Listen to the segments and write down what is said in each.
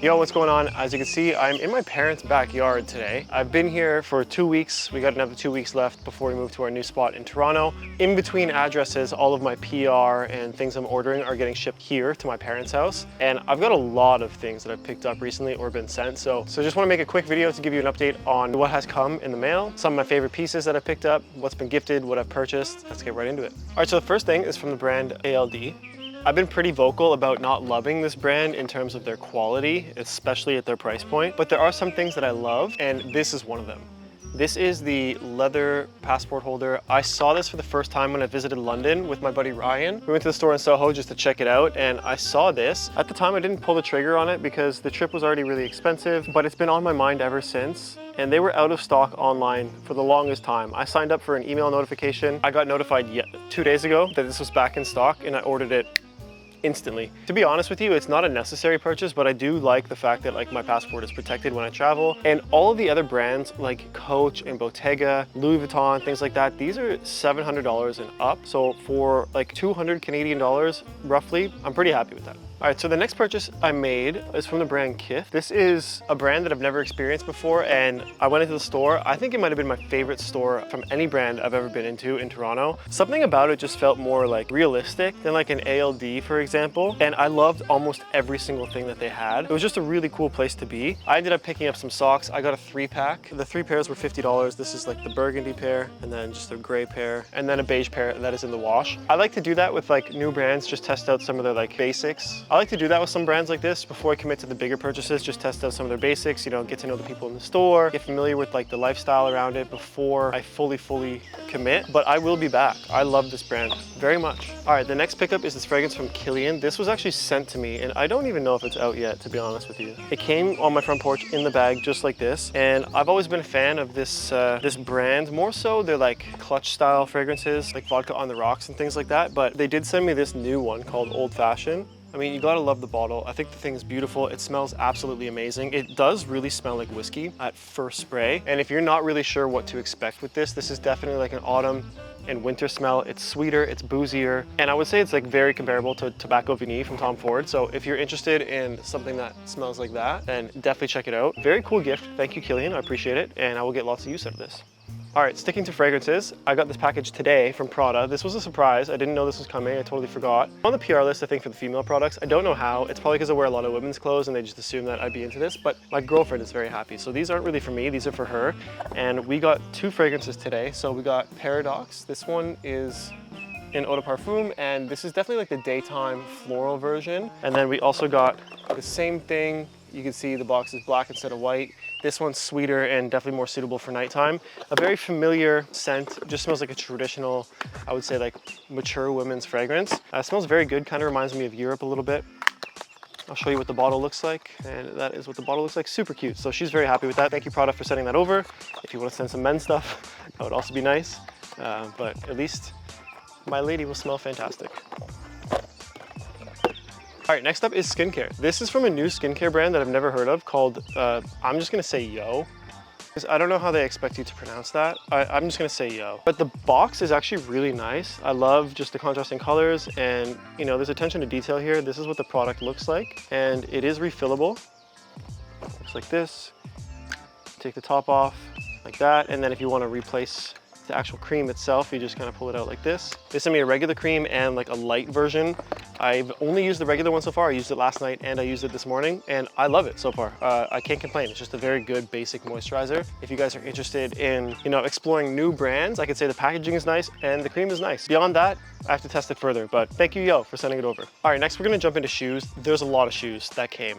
Yo, what's going on? As you can see, I'm in my parents' backyard today. I've been here for 2 weeks. We got another 2 weeks left before we move to our new spot in Toronto. In between addresses, all of my PR and things I'm ordering are getting shipped here to my parents' house. And I've got a lot of things that I've picked up recently or been sent. So I just want to make a quick video to give you an update on what has come in the mail, some of my favorite pieces that I've picked up, what's been gifted, what I've purchased. Let's get right into it. All right, so the first thing is from the brand ALD. I've been pretty vocal about not loving this brand in terms of their quality, especially at their price point, but there are some things that I love, and this is one of them. This is the leather passport holder. I saw this for the first time when I visited London with my buddy Ryan. We went to the store in Soho just to check it out, and I saw this. At the time, I didn't pull the trigger on it because the trip was already really expensive, but it's been on my mind ever since. And they were out of stock online for the longest time. I signed up for an email notification. I got notified 2 days ago that this was back in stock, and I ordered it instantly. To be honest with you, it's not a necessary purchase, but I do like the fact that like my passport is protected when I travel. And all of the other brands like Coach and Bottega, Louis Vuitton, things like that, these are $700 and up. So for like 200 Canadian dollars, roughly, I'm pretty happy with that. All right, so the next purchase I made is from the brand Kith. This is a brand that I've never experienced before, and I went into the store. I think it might have been my favorite store from any brand I've ever been into in Toronto. Something about it just felt more like realistic than like an ALD, for example. And I loved almost every single thing that they had. It was just a really cool place to be. I ended up picking up some socks. I got a 3-pack. The 3 pairs were $50. This is like the burgundy pair, and then just a gray pair, and then a beige pair that is in the wash. I like to do that with like new brands, just test out some of their like basics. I like to do that with some brands like this before I commit to the bigger purchases, just test out some of their basics, you know, get to know the people in the store, get familiar with like the lifestyle around it before I fully commit. But I will be back. I love this brand very much. All right, the next pickup is this fragrance from Killian. This was actually sent to me, and I don't even know if it's out yet, to be honest with you. It came on my front porch in the bag just like this, and I've always been a fan of this this brand. More so they're like clutch style fragrances, like vodka on the rocks and things like that, but they did send me this new one called Old Fashioned. I mean, you gotta love the bottle. I think the thing is beautiful. It smells absolutely amazing. It does really smell like whiskey at first spray. And if you're not really sure what to expect with this is definitely like an autumn and winter smell. It's sweeter, it's boozier, and I would say it's like very comparable to Tobacco Vanille from Tom Ford. So if you're interested in something that smells like that, then definitely check it out. Very cool gift. Thank you, Killian. I appreciate it, and I will get lots of use out of this. All right, sticking to fragrances, I got this package today from Prada. This was a surprise. I didn't know this was coming. I totally forgot. On the PR list, I think, for the female products. I don't know how. It's probably because I wear a lot of women's clothes and they just assume that I'd be into this, but my girlfriend is very happy. So these aren't really for me, these are for her. And we got 2 fragrances today. So we got Paradox. This one is in eau de parfum, and this is definitely like the daytime floral version. And then we also got the same thing. You can see the box is black instead of white. This one's sweeter and definitely more suitable for nighttime. A very familiar scent, just smells like a traditional, I would say like mature women's fragrance. It smells very good, kind of reminds me of Europe a little bit. I'll show you what the bottle looks like, and that is what the bottle looks like. Super cute, so she's very happy with that. Thank you, Prada, for sending that over. If you want to send some men's stuff, that would also be nice. But at least my lady will smell fantastic. All right, next up is skincare. This is from a new skincare brand that I've never heard of called, I'm just gonna say Yo. I don't know how they expect you to pronounce that. I'm just gonna say Yo. But the box is actually really nice. I love just the contrasting colors, and you know, there's attention to detail here. This is what the product looks like, and it is refillable. Looks like this. Take the top off like that, and then if you wanna replace the actual cream itself, you just kind of pull it out like this. They sent me a regular cream and like a light version. I've only used the regular one so far. I used it last night and I used it this morning, and I love it so far. I can't complain. It's just a very good basic moisturizer. If you guys are interested in, you know, exploring new brands, I could say the packaging is nice and the cream is nice. Beyond that, I have to test it further, but thank you, Yo, for sending it over. All right, next we're gonna jump into shoes. There's a lot of shoes that came.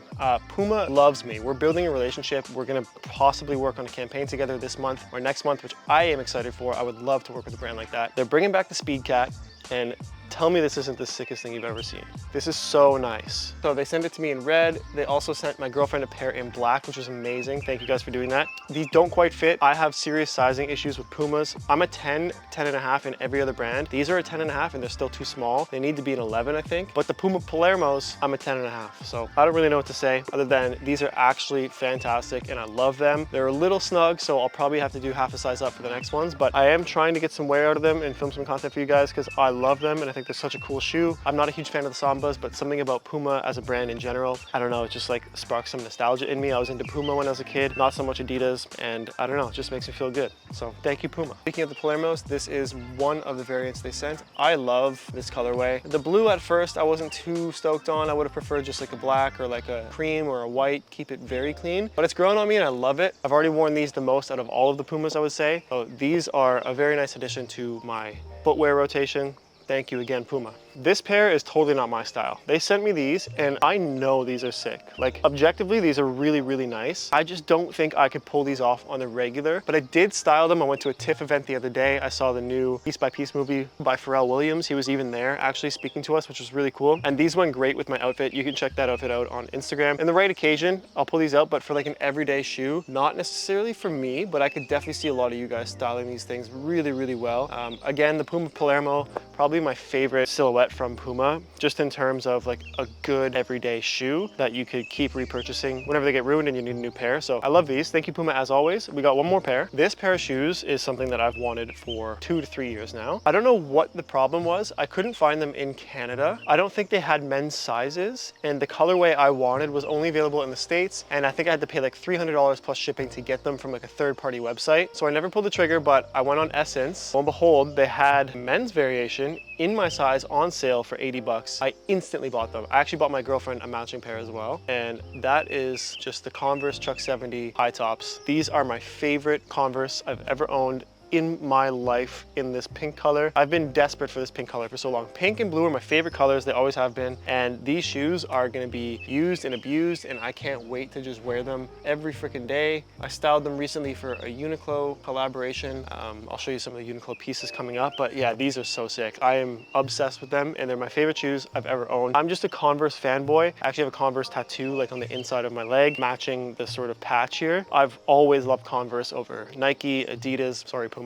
Puma loves me. We're building a relationship. We're gonna possibly work on a campaign together this month or next month, which I am excited for. I would love to work with a brand like that. They're bringing back the Speed Cat, and Tell me this isn't the sickest thing you've ever seen. This is so nice. So they sent it to me in red. They also sent my girlfriend a pair in black, which was amazing. Thank you guys for doing that. These don't quite fit. I have serious sizing issues with Pumas. I'm a 10, 10 and a half in every other brand. These are a 10 and a half and they're still too small. They need to be an 11, I think. But the Puma Palermos, I'm a 10 and a half. So I don't really know what to say other than these are actually fantastic and I love them. They're a little snug, so I'll probably have to do half a size up for the next ones, but I am trying to get some wear out of them and film some content for you guys because I love them and I think they're such a cool shoe. I'm not a huge fan of the Sambas, but something about Puma as a brand in general, I don't know, it just like sparks some nostalgia in me. I was into Puma when I was a kid, not so much Adidas, and I don't know, it just makes me feel good. So thank you, Puma. Speaking of the Palermos, this is one of the variants they sent. I love this colorway. The blue at first I wasn't too stoked on. I would have preferred just like a black or like a cream or a white, keep it very clean, but it's grown on me and I love it. I've already worn these the most out of all of the Pumas, I would say. So these are a very nice addition to my footwear rotation. Thank you again, Puma. This pair is totally not my style. They sent me these and I know these are sick. Like objectively, these are really, really nice. I just don't think I could pull these off on the regular, but I did style them. I went to a TIFF event the other day. I saw the new Piece by Piece movie by Pharrell Williams. He was even there actually speaking to us, which was really cool. And these went great with my outfit. You can check that outfit out on Instagram. In the right occasion, I'll pull these out, but for like an everyday shoe, not necessarily for me, but I could definitely see a lot of you guys styling these things really, really well. Again, the Puma Palermo, probably my favorite silhouette from Puma, just in terms of like a good everyday shoe that you could keep repurchasing whenever they get ruined and you need a new pair. So I love these. Thank you, Puma, as always. We got one more pair. This pair of shoes is something that I've wanted for 2 to 3 years now. I don't know what the problem was. I couldn't find them in Canada. I don't think they had men's sizes, and the colorway I wanted was only available in the States, and I think I had to pay like $300 plus shipping to get them from like a third-party website. So I never pulled the trigger, but I went on Essence. Lo and behold, they had men's variation in my size on sale for 80 bucks. I instantly bought them. I actually bought my girlfriend a matching pair as well. And that is just the Converse Chuck 70 high tops. These are my favorite Converse I've ever owned in my life in this pink color. I've been desperate for this pink color for so long. Pink and blue are my favorite colors. They always have been. And these shoes are gonna be used and abused, and I can't wait to just wear them every freaking day. I styled them recently for a Uniqlo collaboration. I'll show you some of the Uniqlo pieces coming up, but yeah, these are so sick. I am obsessed with them and they're my favorite shoes I've ever owned. I'm just a Converse fanboy. I actually have a Converse tattoo like on the inside of my leg, matching the sort of patch here. I've always loved Converse over Nike, Adidas, sorry, Puma.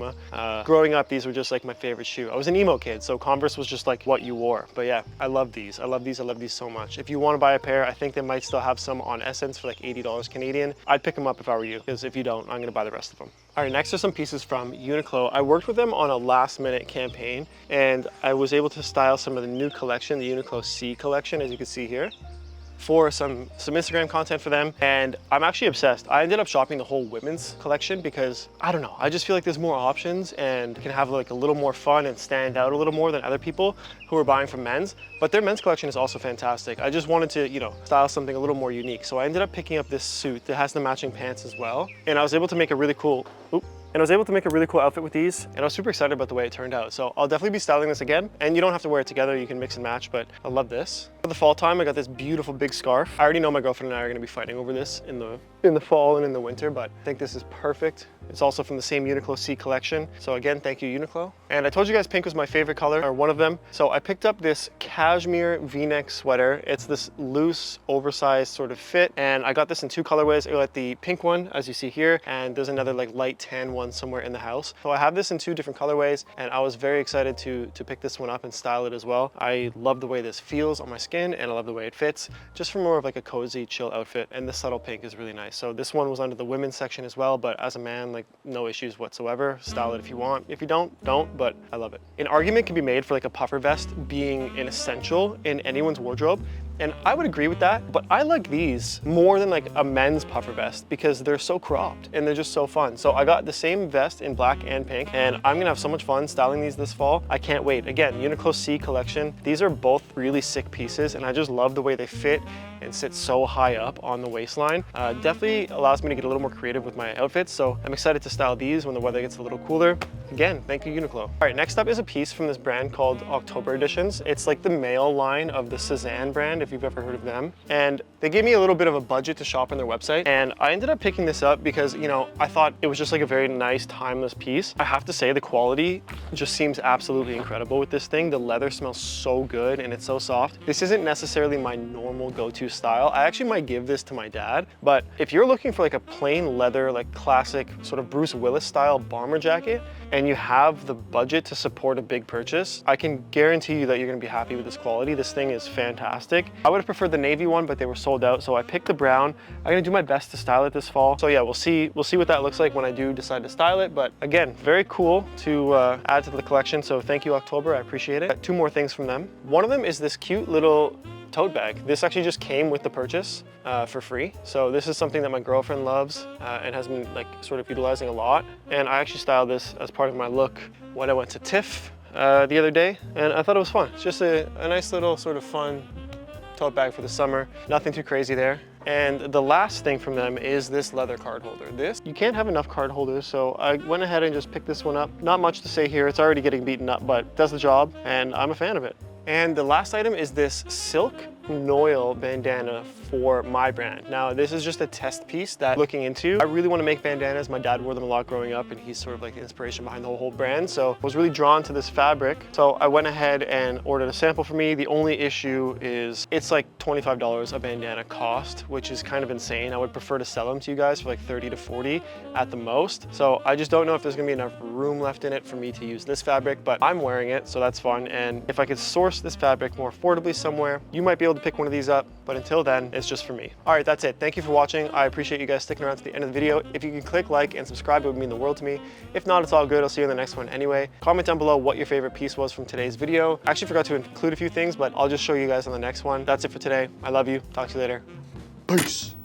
Growing up, these were just like my favorite shoe. I was an emo kid, so Converse was just like what you wore. But yeah, I love these. I love these. I love these so much. If you want to buy a pair, I think they might still have some on Essence for like $80 Canadian. I'd pick them up if I were you, because if you don't, I'm going to buy the rest of them. All right, next are some pieces from Uniqlo. I worked with them on a last minute campaign and I was able to style some of the new collection, the Uniqlo C collection, as you can see here, for some Instagram content for them, and I'm actually obsessed. I ended up shopping the whole women's collection because, I don't know, I just feel like there's more options and can have like a little more fun and stand out a little more than other people who are buying from men's, but their men's collection is also fantastic. I just wanted to, you know, style something a little more unique. So I ended up picking up this suit that has the matching pants as well, and I was able to make a really cool, outfit with these, and I was super excited about the way it turned out. So I'll definitely be styling this again, and you don't have to wear it together, you can mix and match, but I love this. For the fall time, I got this beautiful big scarf. I already know my girlfriend and I are gonna be fighting over this in the fall and in the winter, but I think this is perfect. It's also from the same Uniqlo C collection. So again, thank you, Uniqlo. And I told you guys pink was my favorite color, or one of them. So I picked up this cashmere V-neck sweater. It's this loose, oversized sort of fit. And I got this in 2 colorways. I got the pink one, as you see here, and there's another like light tan one somewhere in the house. So I have this in 2 different colorways, and I was very excited to pick this one up and style it as well. I love the way this feels on my skin, and I love the way it fits, just for more of like a cozy, chill outfit. And the subtle pink is really nice. So this one was under the women's section as well, but as a man, like no issues whatsoever. Style it if you want. If you don't, but I love it. An argument can be made for like a puffer vest being an essential in anyone's wardrobe. And I would agree with that, but I like these more than like a men's puffer vest because they're so cropped and they're just so fun. So I got the same vest in black and pink, and I'm gonna have so much fun styling these this fall. I can't wait. Again, Uniqlo C collection. These are both really sick pieces, and I just love the way they fit and sit so high up on the waistline. Definitely allows me to get a little more creative with my outfits, so I'm excited to style these when the weather gets a little cooler. Again, thank you, Uniqlo. All right, next up is a piece from this brand called October Editions. It's like the male line of the Cezanne brand, if you've ever heard of them. And they gave me a little bit of a budget to shop on their website. And I ended up picking this up because, you know, I thought it was just like a very nice, timeless piece. I have to say the quality just seems absolutely incredible with this thing. The leather smells so good and it's so soft. This isn't necessarily my normal go-to style. I actually might give this to my dad, but if you're looking for like a plain leather, like classic sort of Bruce Willis style bomber jacket, and you have the budget to support a big purchase, I can guarantee you that you're gonna be happy with this quality. This thing is fantastic. I would have preferred the navy one, but they were sold out, so I picked the brown. I'm gonna do my best to style it this fall. So yeah, we'll see what that looks like when I do decide to style it. But again, very cool to add to the collection. So thank you, October, I appreciate it. Got two more things from them. One of them is this cute little tote bag. This actually just came with the purchase for free. So this is something that my girlfriend loves and has been like sort of utilizing a lot. And I actually styled this as part of my look when I went to TIFF the other day, and I thought it was fun. It's just a nice little sort of fun tote bag for the summer. Nothing too crazy there. And the last thing from them is this leather card holder. This, you can't have enough card holders, so I went ahead and just picked this one up. Not much to say here, it's already getting beaten up, but it does the job, and I'm a fan of it. And the last item is this silk Noil bandana for my brand. Now, this is just a test piece that I'm looking into. I really want to make bandanas. My dad wore them a lot growing up, and he's sort of like the inspiration behind the whole brand. So I was really drawn to this fabric. So I went ahead and ordered a sample for me. The only issue is it's like $25 a bandana cost, which is kind of insane. I would prefer to sell them to you guys for like 30 to 40 at the most. So I just don't know if there's gonna be enough room left in it for me to use this fabric, but I'm wearing it, so that's fun. And if I could source this fabric more affordably somewhere, you might be able to pick one of these up, but until then, it's just for me. All right, that's it. Thank you for watching. I appreciate you guys sticking around to the end of the video. If you can click like and subscribe, it would mean the world to me. If not, it's all good. I'll see you in the next one anyway. Comment down below what your favorite piece was from today's video. I actually forgot to include a few things, but I'll just show you guys on the next one. That's it for today. I love you. Talk to you later. Peace.